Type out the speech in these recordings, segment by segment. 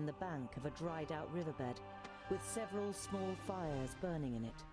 in the bank of a dried-out riverbed, with several small fires burning in it.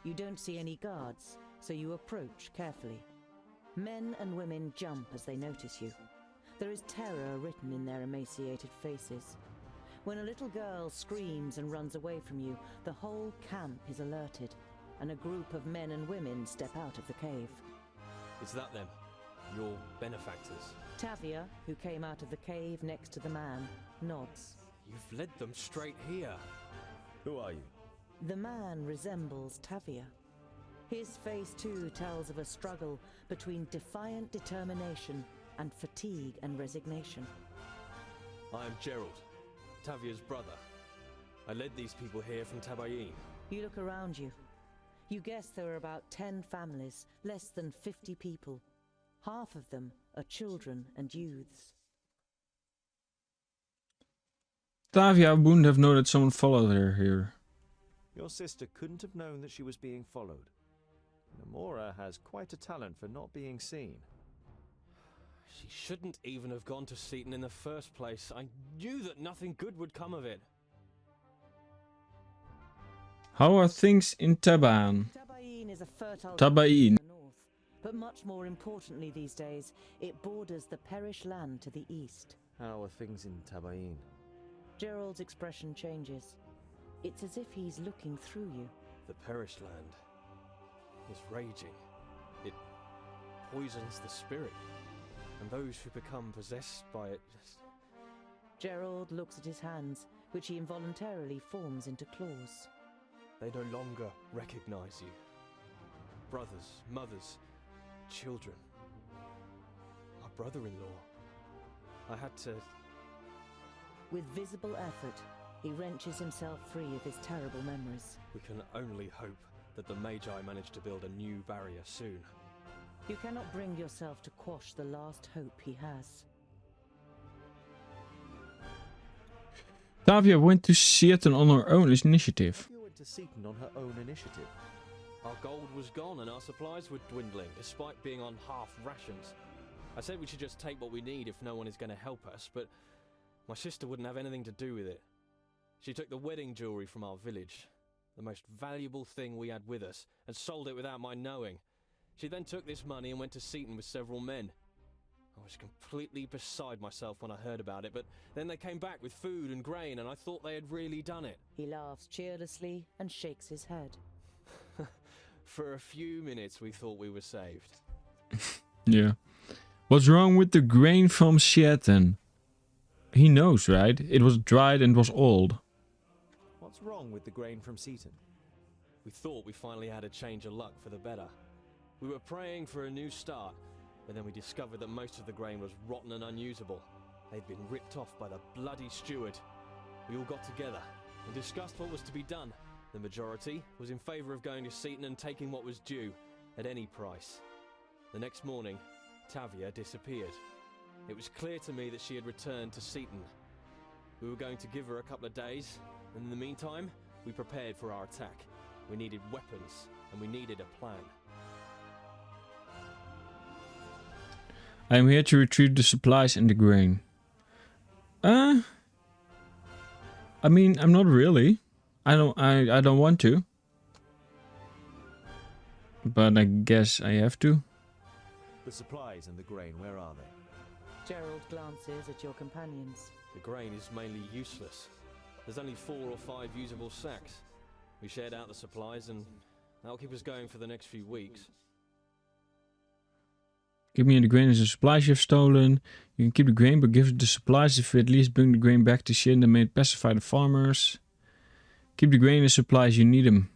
You don't see any guards, so you approach carefully. Men and women jump as they notice you. There is terror written in their emaciated faces. When a little girl screams and runs away from you, the whole camp is alerted, and a group of men and women step out of the cave. Is that them? Your benefactors? Tavia, who came out of the cave next to the man, nods. You've led them straight here. Who are you? The man resembles Tavia. His face too tells of a struggle between defiant determination and fatigue and resignation. I am Gerald, Tavia's brother. I led these people here from Tabayin. You look around you. You guess there are about 10 families, less than 50 people. Half of them are children and youths. Tavia wouldn't have known that someone followed her here. Your sister couldn't have known that she was being followed. Namora has quite a talent for not being seen. She shouldn't even have gone to Seaton in the first place. I knew that nothing good would come of it. How are things in Tabain? Tabayin is a fertile Tabain. in the north, but much more importantly these days, it borders the Perish land to the east. How are things in Tabayin? Gerald's expression changes. It's as if he's looking through you. The Perished Land is raging. It poisons the spirit, and those who become possessed by it just... Gerald looks at his hands, which he involuntarily forms into claws. They no longer recognize you. Brothers, mothers, children. My brother-in-law. I had to... With visible effort, he wrenches himself free of his terrible memories. We can only hope that the Magi manage to build a new barrier soon. You cannot bring yourself to quash the last hope he has. Tavia went to Seaton on her own initiative. You went to Seaton on her own initiative. Our gold was gone and our supplies were dwindling, despite being on half rations. I said we should just take what we need if no one is going to help us, but my sister wouldn't have anything to do with it. She took the wedding jewelry from our village, the most valuable thing we had with us, and sold it without my knowing. She then took this money and went to Seaton with several men. I was completely beside myself when I heard about it, but then they came back with food and grain, and I thought they had really done it. He laughs cheerlessly and shakes his head. For a few minutes we thought we were saved. Yeah. What's wrong with the grain from Seaton? He knows, right? It was dried and was old. What's wrong with the grain from Seaton? We thought we finally had a change of luck for the better. We were praying for a new start, but then we discovered that most of the grain was rotten and unusable. They'd been ripped off by the bloody steward. We all got together and discussed what was to be done. The majority was in favour of going to Seaton and taking what was due, at any price. The next morning, Tavia disappeared. It was clear to me that she had returned to Seaton. We were going to give her a couple of days, and in the meantime, we prepared for our attack. We needed weapons, and we needed a plan. I am here to retrieve the supplies and the grain. I mean, I'm not really. I don't want to. But I guess I have to. The supplies and the grain, where are they? Gerald glances at your companions. The grain is mainly useless. There's only 4 or 5 usable sacks. We shared out the supplies and that'll keep us going for the next few weeks. Give me the grain as the supplies you have stolen. You can keep the grain, but give the supplies if you at least bring the grain back to Shin and may pacify the farmers. Keep the grain and supplies, you need them.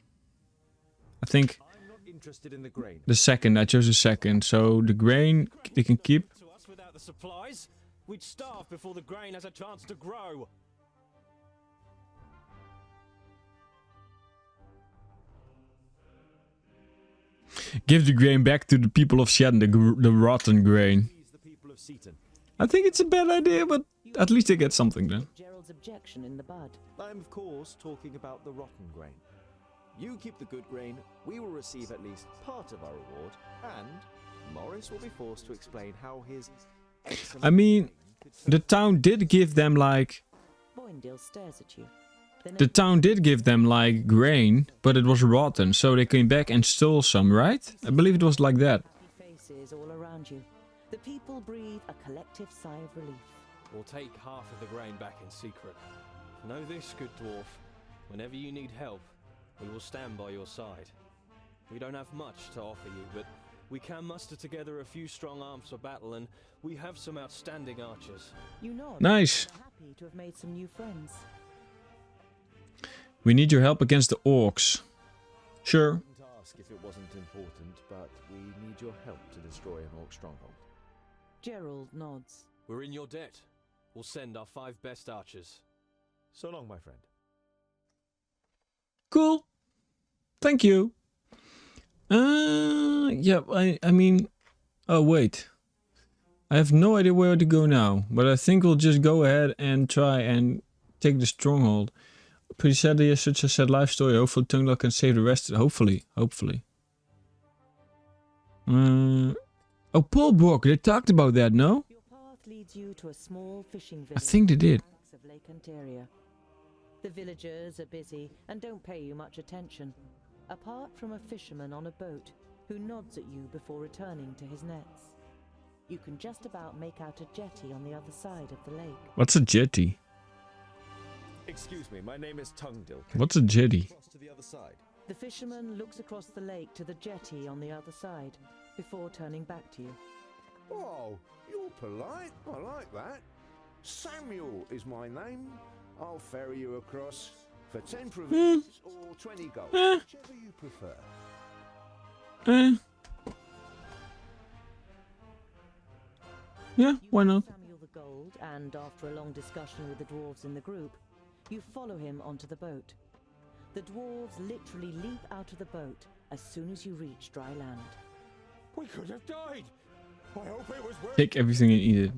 I think I'm not interested in the grain. the second, I chose the second. So the grain they can keep. To us without the supplies, we'd starve before the grain has a chance to grow. Give the grain back to the people of Shen, the rotten grain. Please the people of Seaton. I think it's a bad idea, but at least they get something then. Gerald's objection in the bud. I'm of course talking about the rotten grain. You keep the good grain, we will receive at least part of our reward, and Morris will be forced to explain how his excellent I mean, grain could the town did give them like Boindale stares at you. Then The town did give them, like, grain, but it was rotten, so they came back and stole some, right? I believe it was like that. happy faces all around you. The people breathe a collective sigh of relief. We'll take half of the grain back in secret. Know this, good dwarf. Whenever you need help, we will stand by your side. We don't have much to offer you, but we can muster together a few strong arms for battle, and we have some outstanding archers. You nod. Nice. You're happy to have made some new friends. We need your help against the orcs. Sure. Wouldn't ask if it wasn't important, but we need your help to destroy an orc stronghold. Gerald nods. We're in your debt. We'll send our 5 best archers. So long, my friend. Cool. Thank you. Yeah, I mean... Oh, wait. I have no idea where to go now, but I think we'll just go ahead and try and take the stronghold. Pretty sadly, it's such a sad life story. Hopefully Tungla can save the rest. Hopefully. Oh, Paul Brook, they talked about that, no? Your path leads you to a small fishing I village. think they did. on the banks of Lake Ontario. The villagers are busy and don't pay you much attention, apart from a fisherman on a boat who nods at you before returning to his nets. You can just about make out a jetty on the other side of the lake. What's a jetty? Excuse me, my name is Tungdil. What's a jetty? Cross to the other side. The fisherman looks across the lake to the jetty on the other side before turning back to you. Oh, you're polite. I like that. Samuel is my name. I'll ferry you across for 10 provisions or 20 gold, whichever you prefer. Yeah, You why give not? Samuel the gold, and after a long discussion with the dwarves in the group, you follow him onto the boat. The dwarves literally leap out of the boat as soon as you reach dry land. We could have died. I hope it was worth Take everything and eat it.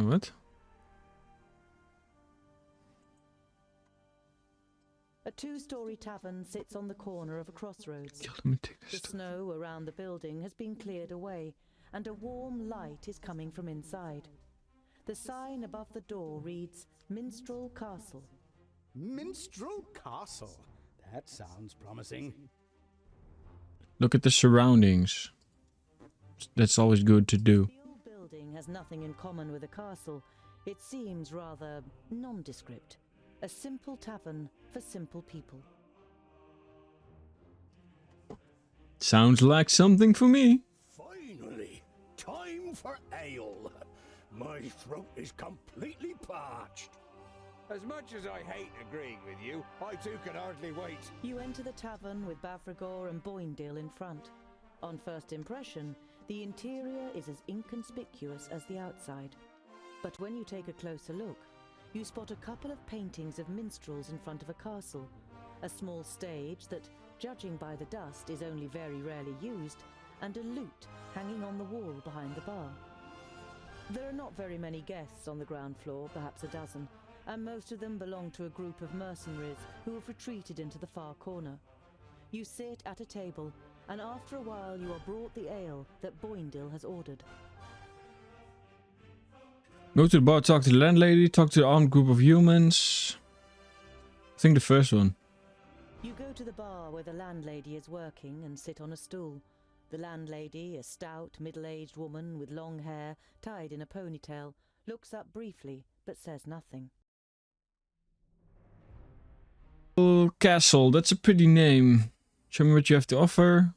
What? A 2-story tavern sits on the corner of a crossroads. Yeah, let me take The this stuff. snow around the building has been cleared away, and a warm light is coming from inside. The sign above the door reads Minstrel Castle. Minstrel Castle. That sounds promising. Look at the surroundings. That's always good to do. The old building has nothing in common with a castle. It seems rather nondescript. A simple tavern for simple people. Sounds like something for me. Finally, time for ale. My throat is completely parched. As much as I hate agreeing with you, I too can hardly wait. You enter the tavern with Bavragor and Boindale in front. On first impression, the interior is as inconspicuous as the outside. But when you take a closer look, you spot a couple of paintings of minstrels in front of a castle, a small stage that, judging by the dust, is only very rarely used, and a lute hanging on the wall behind the bar. There are not very many guests on the ground floor, perhaps a dozen, and most of them belong to a group of mercenaries who have retreated into the far corner. You sit at a table, and after a while you are brought the ale that Boindale has ordered. Go to the bar, talk to the landlady, talk to the armed group of humans. I think the first one. You go to the bar where the landlady is working and sit on a stool. The landlady, a stout, middle-aged woman with long hair tied in a ponytail, looks up briefly but says nothing. Castle, that's a pretty name. Show me what you have to offer.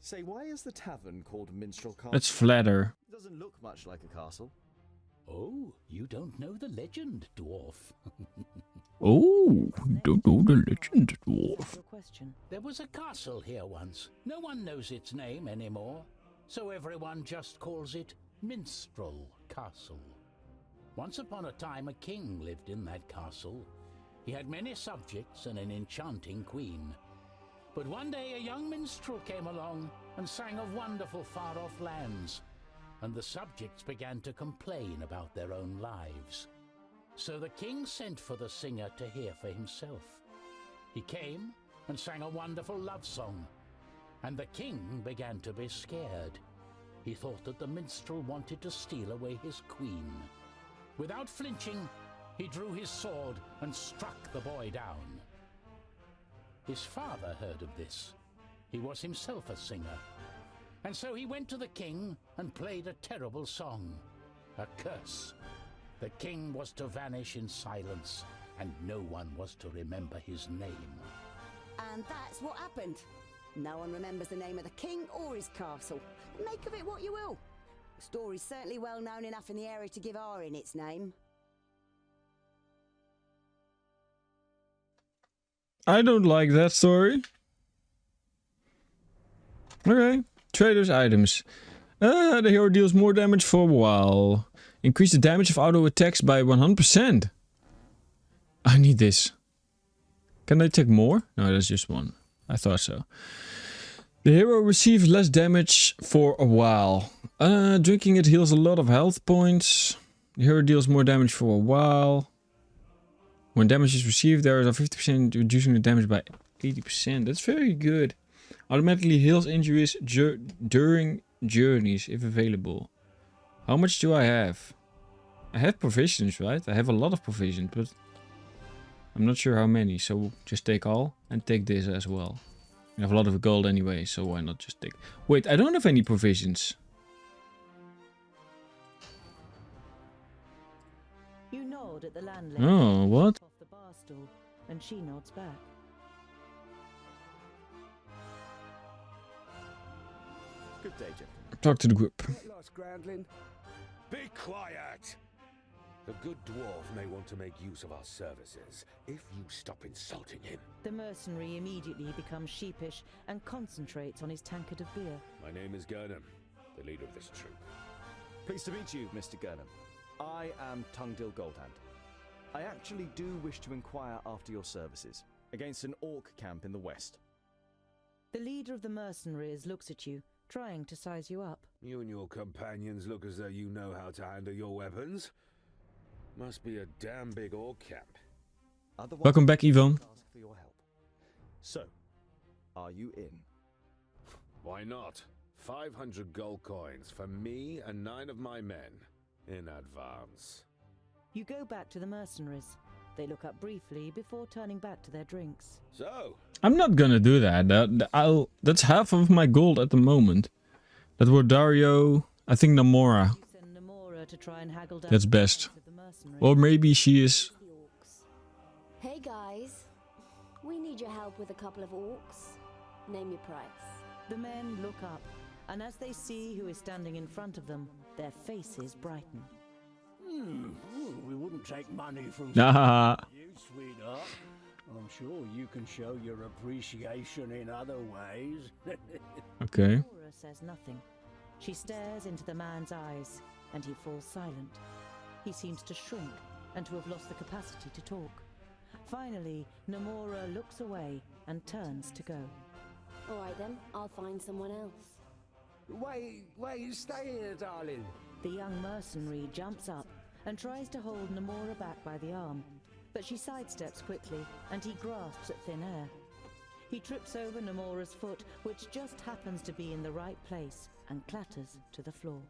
Say, why is the tavern called Minstrel Castle? Let's flatter. It doesn't look much like a castle. Oh, you don't know the legend, dwarf. Oh, don't know the legend, dwarf. Your question. There was a castle here once. No one knows its name anymore, so everyone just calls it Minstrel Castle. Once upon a time, a king lived in that castle. He had many subjects and an enchanting queen. But one day a young minstrel came along and sang of wonderful far-off lands, and the subjects began to complain about their own lives. So the king sent for the singer to hear for himself. He came and sang a wonderful love song, and the king began to be scared. He thought that the minstrel wanted to steal away his queen. Without flinching, he drew his sword and struck the boy down. His father heard of this. He was himself a singer. And so he went to the king and played a terrible song, a curse. The king was to vanish in silence, and no one was to remember his name. And that's what happened. No one remembers the name of the king or his castle. Make of it what you will. The story's certainly well known enough in the area to give Arin its name. I don't like that story. Okay. Trader's items. The hero deals more damage for a while. Increase the damage of auto attacks by 100%. I need this. Can I take more? No, that's just one. I thought so. The hero receives less damage for a while. Drinking it heals a lot of health points. The hero deals more damage for a while. When damage is received, there is a 50% reducing the damage by 80%. That's very good. Automatically heals injuries during journeys, if available. How much do I have? I have provisions, right? I have a lot of provisions, but I'm not sure how many. So just take all and take this as well. I have a lot of gold anyway, so why not just take... Wait, I don't have any provisions. You nod at the landlady. Oh, what? Off the bar stool, and she nods back. Good day, gentlemen. Talk to the group. Get lost, Groundling. Be quiet! The good dwarf may want to make use of our services if you stop insulting him. The mercenary immediately becomes sheepish and concentrates on his tankard of beer. My name is Gurnham, the leader of this troop. Pleased to meet you, Mr. Gurnham. I am Tungdil Goldhand. I actually do wish to inquire after your services against an orc camp in the west. The leader of the mercenaries looks at you, trying to size you up. You and your companions look as though you know how to handle your weapons. Must be a damn big orc camp. Otherwise, Welcome back, Ivan. ask for your help. So, are you in? Why not? 500 gold coins for me and 9 of my men in advance. You go back to the mercenaries. They look up briefly before turning back to their drinks. So, I'm not gonna do that. That's half of my gold at the moment. That were Dario, I think Namora. You send Namora to try and haggle down That's the best. price of the mercenaries. Or maybe she is... The orcs. Hey guys, we need your help with a couple of orcs. Name your price. The men look up, and as they see who is standing in front of them, their faces brighten. We wouldn't take money from Nah. you, sweetheart. I'm sure you can show your appreciation in other ways. Okay. Namora says nothing. She stares into the man's eyes, and he falls silent. He seems to shrink and to have lost the capacity to talk. Finally, Namora looks away and turns to go. All right then, I'll find someone else. wait, stay here, darling. The young mercenary jumps up and tries to hold Namora back by the arm, but she sidesteps quickly, and he grasps at thin air. He trips over Namora's foot, which just happens to be in the right place, and clatters to the floor.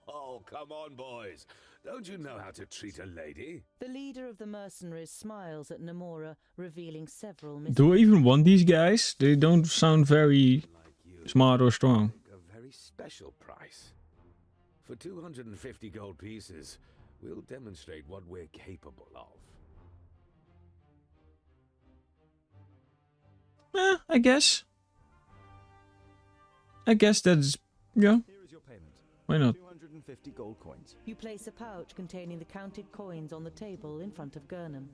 Oh, come on, boys. Don't you know how to treat a lady? The leader of the mercenaries smiles at Namora, revealing several Do I even want these guys? They don't sound very Like you, smart or strong. a very special price. For 250 gold pieces, we'll demonstrate what we're capable of. I guess. I guess that's... Yeah, Here is your payment. why not? 250 gold coins. You place a pouch containing the counted coins on the table in front of Gurnham.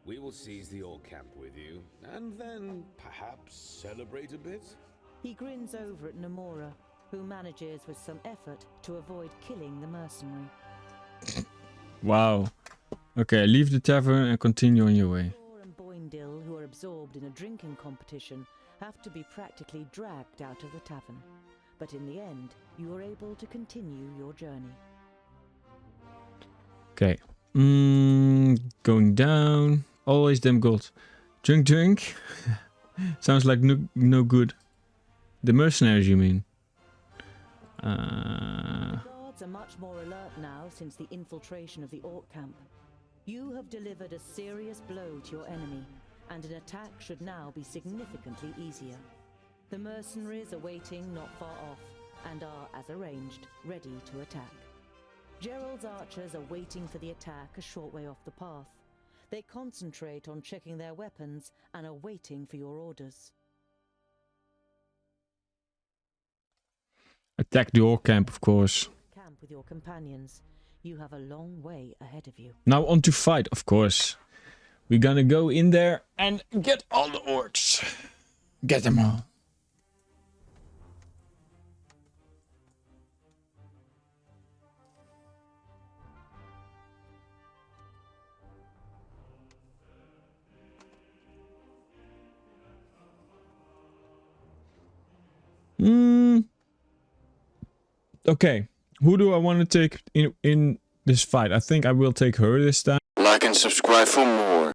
We will seize the orc camp with you, and then perhaps celebrate a bit? He grins over at Namora, who manages with some effort to avoid killing the mercenary. Wow. Okay, leave the tavern and continue on your way. Thor and Boindil, who are absorbed in a drinking competition, have to be practically dragged out of the tavern. But in the end, you are able to continue your journey. Okay. Going down. Always them gold. Drink. Sounds like no good. The mercenaries, you mean? The guards are much more alert now since the infiltration of the orc camp. You have delivered a serious blow to your enemy, and an attack should now be significantly easier. The mercenaries are waiting not far off, and are, as arranged, ready to attack. Gerald's archers are waiting for the attack a short way off the path. They concentrate on checking their weapons and are waiting for your orders. Attack the orc camp, of course. Camp with your companions. You have a long way ahead of you. Now on to fight, of course. We're gonna go in there and get all the orcs. Get them all. Okay, who do I want to take in this fight? I think I will take her this time. Like and subscribe for more.